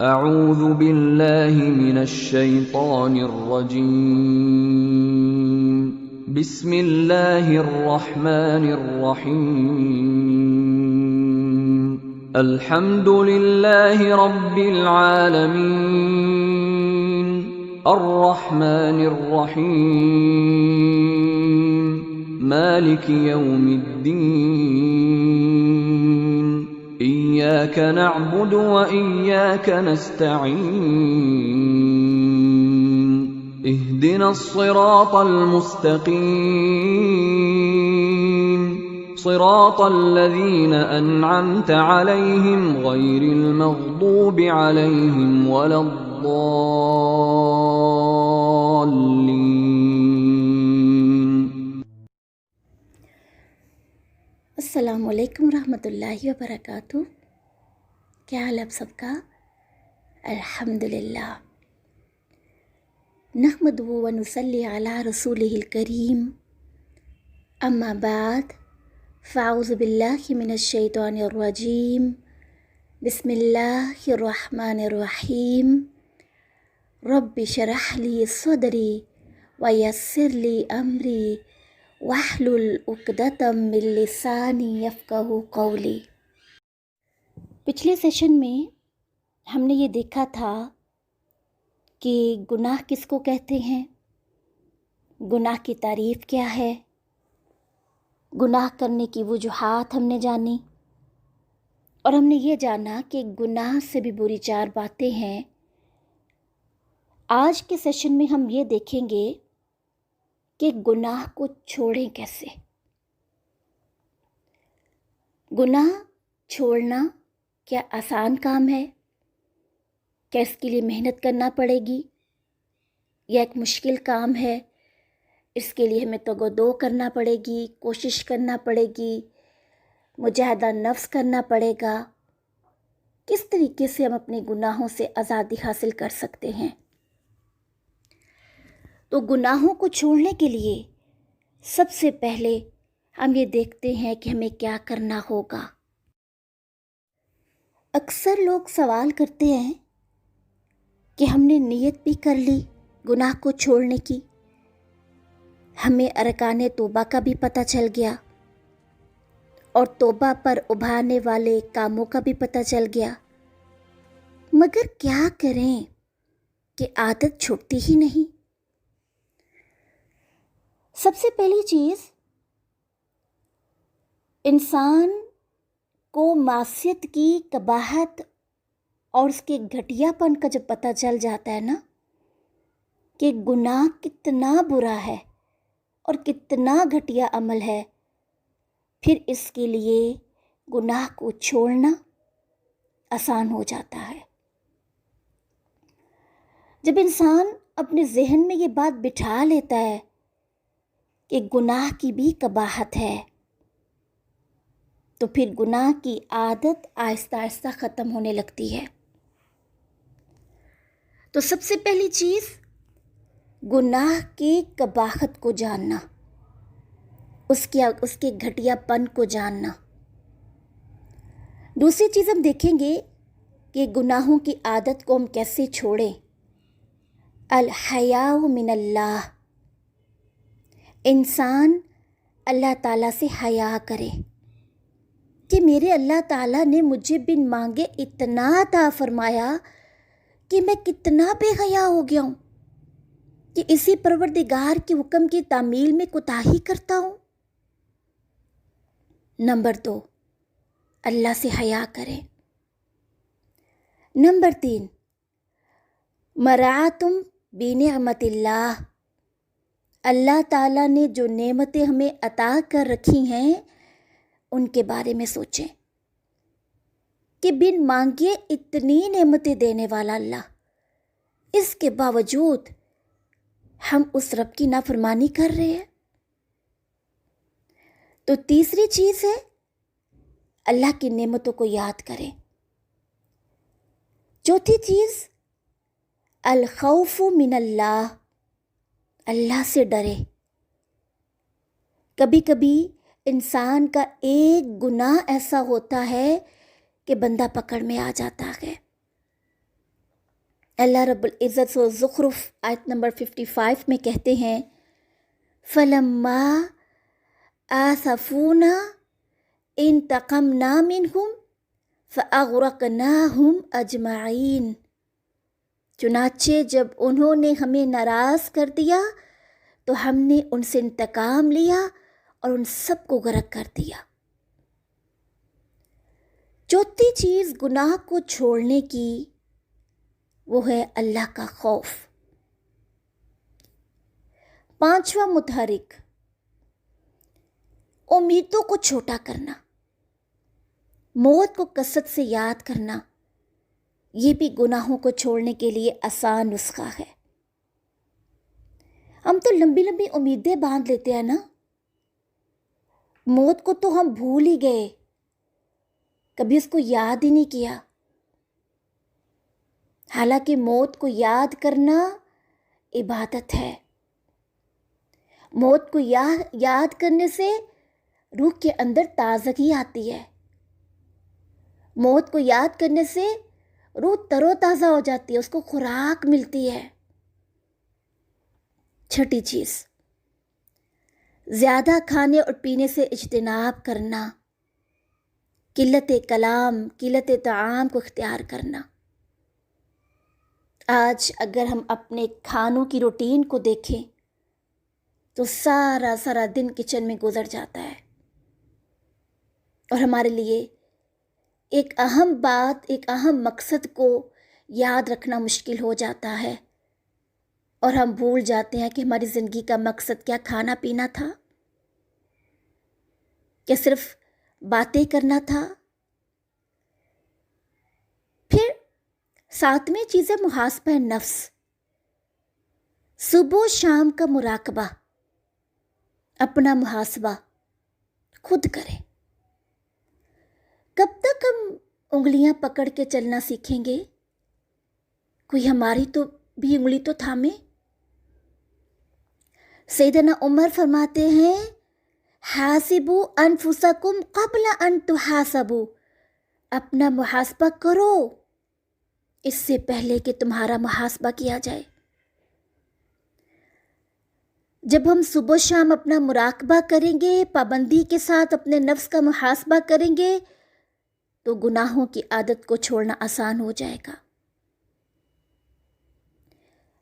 اعوذ باللہ من الشیطان الرجیم بسم اللہ الرحمن الرحیم الحمد للہ رب العالمین الرحمن الرحیم مالک یوم الدین إياك نعبد وإياك نستعين اهدنا الصراط المستقيم صراط الذين أنعمت عليهم غير المغضوب عليهم ولا الضالين. السلام علیکم ورحمۃ اللہ وبرکاتہ. کیا حال آپ سب کا؟ الحمدللہ. نحمدہ و نصلی علی رسولہ الکریم. اما بعد فاعوذ باللہ من الشیطان الرجیم. بسم اللہ الرحمن الرحیم. رب اشرح لی صدری ویسر لی امری واحلل عقدۃ من لسانی یفقہوا قولی. پچھلے سیشن میں ہم نے یہ دیکھا تھا کہ گناہ کس کو کہتے ہیں، گناہ کی تعریف کیا ہے، گناہ کرنے کی وجوہات ہم نے جانی، اور ہم نے یہ جانا کہ گناہ سے بھی بری 4 باتیں ہیں. آج کے سیشن میں ہم یہ دیکھیں گے کہ گناہ کو چھوڑیں کیسے. گناہ چھوڑنا کیا آسان کام ہے؟ کیا اس کے لیے محنت کرنا پڑے گی، یا ایک مشکل کام ہے؟ اس کے لیے ہمیں تگ و دو کرنا پڑے گی، کوشش کرنا پڑے گی، مجاہدہ نفس کرنا پڑے گا. کس طریقے سے ہم اپنے گناہوں سے آزادی حاصل کر سکتے ہیں؟ تو گناہوں کو چھوڑنے کے لیے سب سے پہلے ہم یہ دیکھتے ہیں کہ ہمیں کیا کرنا ہوگا. اکثر لوگ سوال کرتے ہیں کہ ہم نے نیت بھی کر لی گناہ کو چھوڑنے کی، ہمیں ارکان توبہ کا بھی پتہ چل گیا، اور توبہ پر ابھارنے والے کاموں کا بھی پتہ چل گیا، مگر کیا کریں کہ عادت چھوٹتی ہی نہیں. سب سے پہلی چیز، انسان کو معصیت کی قباحت اور اس کے گھٹیا پن کا جب پتہ چل جاتا ہے نا کہ گناہ کتنا برا ہے اور کتنا گھٹیا عمل ہے، پھر اس کے لیے گناہ کو چھوڑنا آسان ہو جاتا ہے. جب انسان اپنے ذہن میں یہ بات بٹھا لیتا ہے کہ گناہ کی بھی قباحت ہے، تو پھر گناہ کی عادت آہستہ آہستہ ختم ہونے لگتی ہے. تو سب سے پہلی چیز گناہ کی قباحت کو جاننا، اس کے گھٹیا پن کو جاننا. دوسری چیز ہم دیکھیں گے کہ گناہوں کی عادت کو ہم کیسے چھوڑیں. الحیاء من اللہ، انسان اللہ تعالیٰ سے حیا کرے کہ میرے اللہ تعالیٰ نے مجھے بن مانگے اتنا عطا فرمایا کہ میں کتنا بے حیا ہو گیا ہوں کہ اسی پروردگار کے حکم کی تعمیل میں کوتاہی کرتا ہوں. نمبر 2، اللہ سے حیا کریں. نمبر 3، مراعاتم بنعمت اللہ، اللہ تعالیٰ نے جو نعمتیں ہمیں عطا کر رکھی ہیں ان کے بارے میں سوچیں کہ بن مانگے اتنی نعمتیں دینے والا اللہ، اس کے باوجود ہم اس رب کی نافرمانی کر رہے ہیں. تو تیسری چیز ہے اللہ کی نعمتوں کو یاد کریں. چوتھی چیز الخوف من اللہ، اللہ سے ڈرے. کبھی کبھی انسان کا ایک گناہ ایسا ہوتا ہے کہ بندہ پکڑ میں آ جاتا ہے. اللہ رب العزت سورہ زخرف آیت نمبر 55 میں کہتے ہیں فَلَمَّا آسَفُونَا انتقمنا منہم فَأَغْرَقْنَاهُمْ أَجْمَعِينَ، چنانچہ جب انہوں نے ہمیں ناراض کر دیا تو ہم نے ان سے انتقام لیا اور ان سب کو غرق کر دیا۔ چوتھی چیز گناہ کو چھوڑنے کی وہ ہے اللہ کا خوف۔ پانچواں متحرک امیدوں کو چھوٹا کرنا، موت کو کثرت سے یاد کرنا، یہ بھی گناہوں کو چھوڑنے کے لیے آسان نسخہ ہے۔ ہم تو لمبی لمبی امیدیں باندھ لیتے ہیں نا، موت کو تو ہم بھول ہی گئے، کبھی اس کو یاد ہی نہیں کیا۔ حالانکہ موت کو یاد کرنا عبادت ہے۔ موت کو یاد کرنے سے روح کے اندر تازگی آتی ہے، موت کو یاد کرنے سے روح تر و تازہ ہو جاتی ہے، اس کو خوراک ملتی ہے۔ چھٹی چیز زیادہ کھانے اور پینے سے اجتناب کرنا، قلت کلام، قلت طعام کو اختیار کرنا۔ آج اگر ہم اپنے کھانوں کی روٹین کو دیکھیں تو سارا دن کچن میں گزر جاتا ہے، اور ہمارے لیے ایک اہم بات، ایک اہم مقصد کو یاد رکھنا مشکل ہو جاتا ہے، اور ہم بھول جاتے ہیں کہ ہماری زندگی کا مقصد کیا کھانا پینا تھا، کیا صرف باتیں کرنا تھا۔ پھر ساتویں چیز ہے محاسبہ نفس، صبح و شام کا مراقبہ، اپنا محاسبہ خود کریں۔ کب تک ہم انگلیاں پکڑ کے چلنا سیکھیں گے؟ کوئی ہماری تو بھی انگلی تو تھامے۔ سیدنا عمر فرماتے ہیں حاسبوا انفسکم قبل ان تحاسبوا، اپنا محاسبہ کرو اس سے پہلے کہ تمہارا محاسبہ کیا جائے۔ جب ہم صبح شام اپنا مراقبہ کریں گے، پابندی کے ساتھ اپنے نفس کا محاسبہ کریں گے، تو گناہوں کی عادت کو چھوڑنا آسان ہو جائے گا۔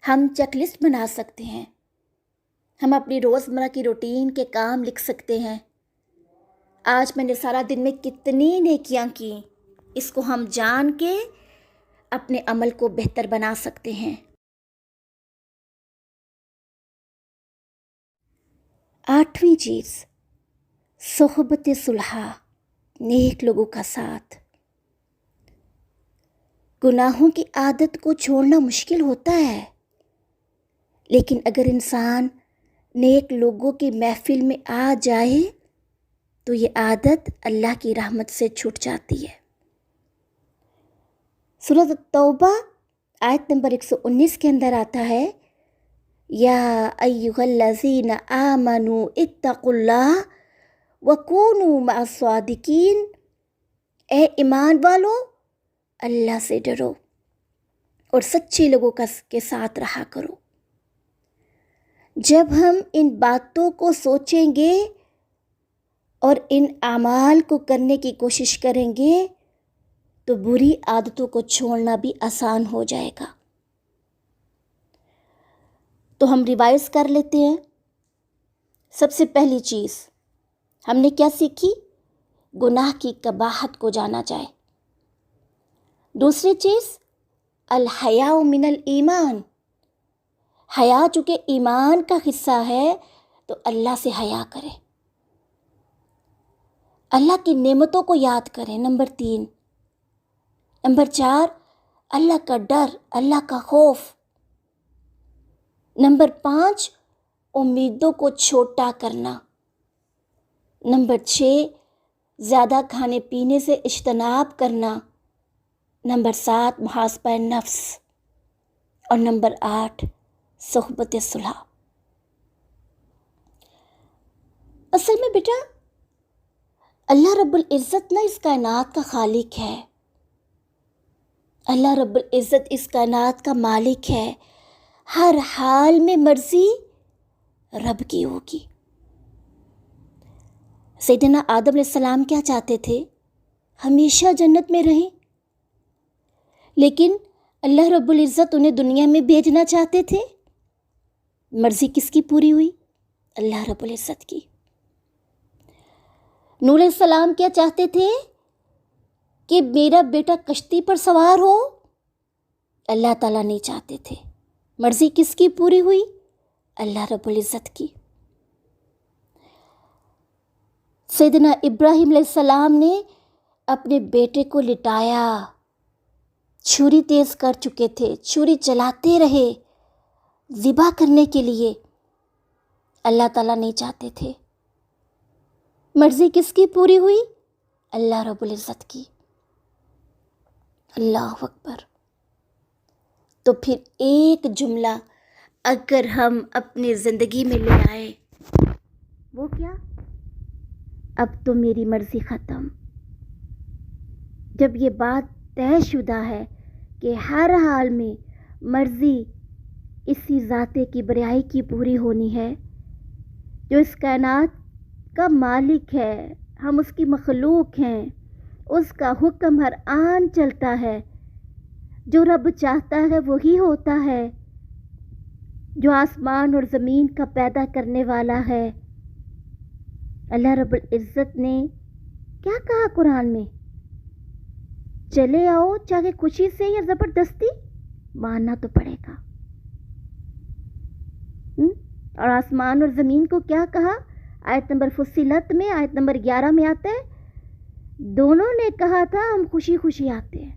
ہم چیک لسٹ بنا سکتے ہیں، ہم اپنی روزمرہ کی روٹین کے کام لکھ سکتے ہیں۔ آج میں نے سارا دن میں کتنی نیکیاں کی، اس کو ہم جان کے اپنے عمل کو بہتر بنا سکتے ہیں۔ آٹھویں چیز صحبت صلحہ، نیک لوگوں کا ساتھ۔ گناہوں کی عادت کو چھوڑنا مشکل ہوتا ہے، لیکن اگر انسان نیک لوگوں کی محفل میں آ جائے تو یہ عادت اللہ کی رحمت سے چھوٹ جاتی ہے۔ سورۃ التوبہ آیت نمبر 119 کے اندر آتا ہے یا ایھا الذین آمنوا اتقوا اللہ وکونوا مع الصادقین، اے ایمان والو اللہ سے ڈرو اور سچے لوگوں کے ساتھ رہا کرو۔ جب ہم ان باتوں کو سوچیں گے اور ان اعمال کو کرنے کی کوشش کریں گے تو بری عادتوں کو چھوڑنا بھی آسان ہو جائے گا۔ تو ہم ریوائز کر لیتے ہیں۔ سب سے پہلی چیز ہم نے کیا سیکھی؟ گناہ کی قباحت کو جانا جائے۔ دوسری چیز الحیاء من الایمان، حیا چونکہ ایمان کا حصہ ہے تو اللہ سے حیا کریں، اللہ کی نعمتوں کو یاد کریں۔ نمبر 3۔ نمبر 4 اللہ کا ڈر، اللہ کا خوف۔ نمبر 5 امیدوں کو چھوٹا کرنا۔ نمبر 6 زیادہ کھانے پینے سے اجتناب کرنا۔ نمبر 7 محاسبہ نفس، اور نمبر 8 صحبت صلح۔ اصل میں بیٹا اللہ رب العزت نا اس کائنات کا خالق ہے، اللہ رب العزت اس کائنات کا مالک ہے، ہر حال میں مرضی رب کی ہوگی۔ سیدنا آدم علیہ السلام کیا چاہتے تھے؟ ہمیشہ جنت میں رہیں، لیکن اللہ رب العزت انہیں دنیا میں بھیجنا چاہتے تھے۔ مرضی کس کی پوری ہوئی؟ اللہ رب العزت کی۔ نوح علیہ السلام کیا چاہتے تھے؟ کہ میرا بیٹا کشتی پر سوار ہو، اللہ تعالیٰ نہیں چاہتے تھے۔ مرضی کس کی پوری ہوئی؟ اللہ رب العزت کی۔ سیدنا ابراہیم علیہ السلام نے اپنے بیٹے کو لٹایا، چھری تیز کر چکے تھے، چھری چلاتے رہے ذبح کرنے کے لیے، اللہ تعالیٰ نہیں چاہتے تھے۔ مرضی کس کی پوری ہوئی؟ اللہ رب العزت کی۔ اللہ اکبر۔ تو پھر ایک جملہ اگر ہم اپنی زندگی میں لے آئے، وہ کیا؟ اب تو میری مرضی ختم۔ جب یہ بات طے شدہ ہے کہ ہر حال میں مرضی اسی ذات کبریائی کی پوری ہونی ہے، جو اس کائنات کا مالک ہے، ہم اس کی مخلوق ہیں، اس کا حکم ہر آن چلتا ہے، جو رب چاہتا ہے وہی ہوتا ہے، جو آسمان اور زمین کا پیدا کرنے والا ہے۔ اللہ رب العزت نے کیا کہا قرآن میں؟ چلے آؤ، چاہے خوشی سے یا زبردستی، ماننا تو پڑے گا۔ اور آسمان اور زمین کو کیا کہا؟ آیت نمبر فصلت میں، آیت نمبر 11 میں آتا ہے، دونوں نے کہا تھا ہم خوشی خوشی آتے ہیں۔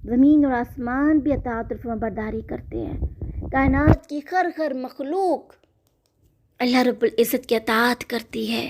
زمین اور آسمان بھی اطاعت اور فرمانبرداری کرتے ہیں۔ کائنات کی خر مخلوق اللہ رب العزت کی اطاعت کرتی ہے۔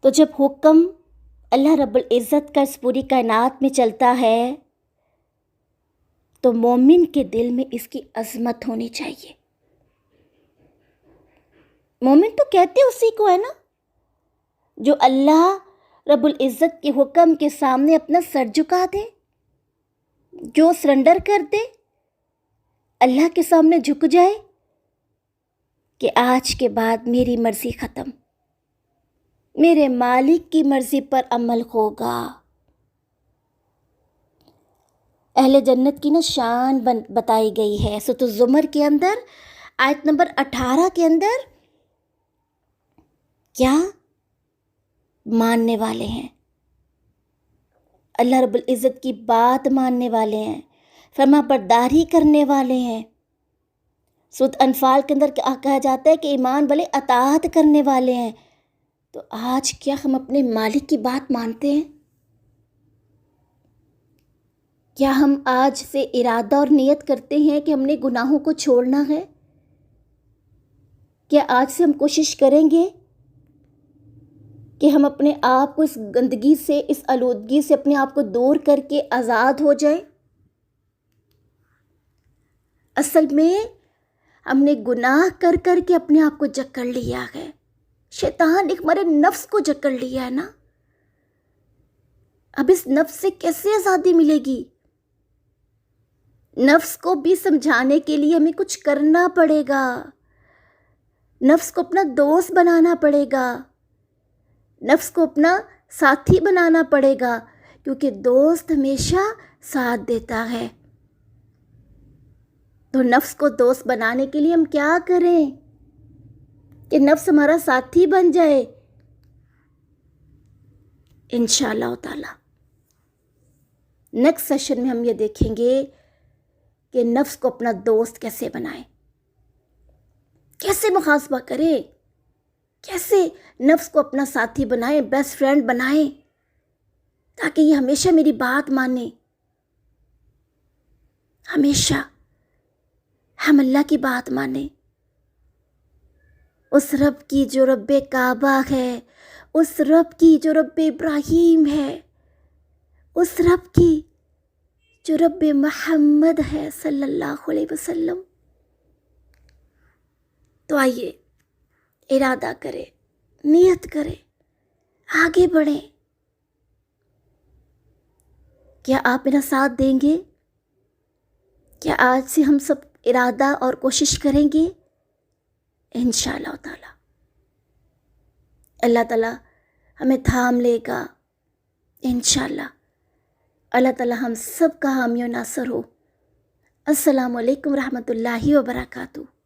تو جب حکم اللہ رب العزت کا اس پوری کائنات میں چلتا ہے تو مومن کے دل میں اس کی عظمت ہونی چاہیے۔ مومن تو کہتے اسی کو ہے نا، جو اللہ رب العزت کے حکم کے سامنے اپنا سر جھکا دے، جو سرنڈر کر دے، اللہ کے سامنے جھک جائے کہ آج کے بعد میری مرضی ختم، میرے مالک کی مرضی پر عمل ہوگا۔ اہل جنت کی شان بتائی گئی ہے سورۃ الزمر کے اندر، آیت نمبر 18 کے اندر۔ کیا؟ ماننے والے ہیں، اللہ رب العزت کی بات ماننے والے ہیں، فرما برداری کرنے والے ہیں۔ سورۃ انفال کے اندر کہا جاتا ہے کہ ایمان والے اطاعت کرنے والے ہیں۔ تو آج کیا ہم اپنے مالک کی بات مانتے ہیں؟ کیا ہم آج سے ارادہ اور نیت کرتے ہیں کہ ہم نے گناہوں کو چھوڑنا ہے؟ کیا آج سے ہم کوشش کریں گے کہ ہم اپنے آپ کو اس گندگی سے، اس آلودگی سے اپنے آپ کو دور کر کے آزاد ہو جائیں؟ اصل میں ہم نے گناہ کر کر کے اپنے آپ کو جکڑ لیا ہے، شیطان ایک ہمارے نفس کو جکڑ لیا ہے نا۔ اب اس نفس سے کیسے آزادی ملے گی؟ نفس کو بھی سمجھانے کے لیے ہمیں کچھ کرنا پڑے گا، نفس کو اپنا دوست بنانا پڑے گا، نفس کو اپنا ساتھی بنانا پڑے گا، کیونکہ دوست ہمیشہ ساتھ دیتا ہے۔ تو نفس کو دوست بنانے کے لیے ہم کیا کریں کہ نفس ہمارا ساتھی بن جائے؟ انشاءاللہ تعالی نیکسٹ سیشن میں ہم یہ دیکھیں گے کہ نفس کو اپنا دوست کیسے بنائیں، کیسے محاسبہ کریں، کیسے نفس کو اپنا ساتھی بنائیں، بیسٹ فرینڈ بنائیں، تاکہ یہ ہمیشہ میری بات مانے، ہمیشہ ہم اللہ کی بات مانیں، اس رب کی جو رب کعبہ ہے، اس رب کی جو رب ابراہیم ہے، اس رب کی جو رب محمد ہے صلی اللہ علیہ وسلم۔ تو آئیے ارادہ کریں، نیت کریں، آگے بڑھیں، کیا آپ میرا ساتھ دیں گے؟ کیا آج سے ہم سب ارادہ اور کوشش کریں گے؟ انشاءاللہ تعالی اللہ تعالیٰ ہمیں تھام لے گا انشاءاللہ۔ اللہ تعالیٰ ہم سب کا حامی و ناصر ہو۔ السلام علیکم ورحمۃ اللہ وبرکاتہ۔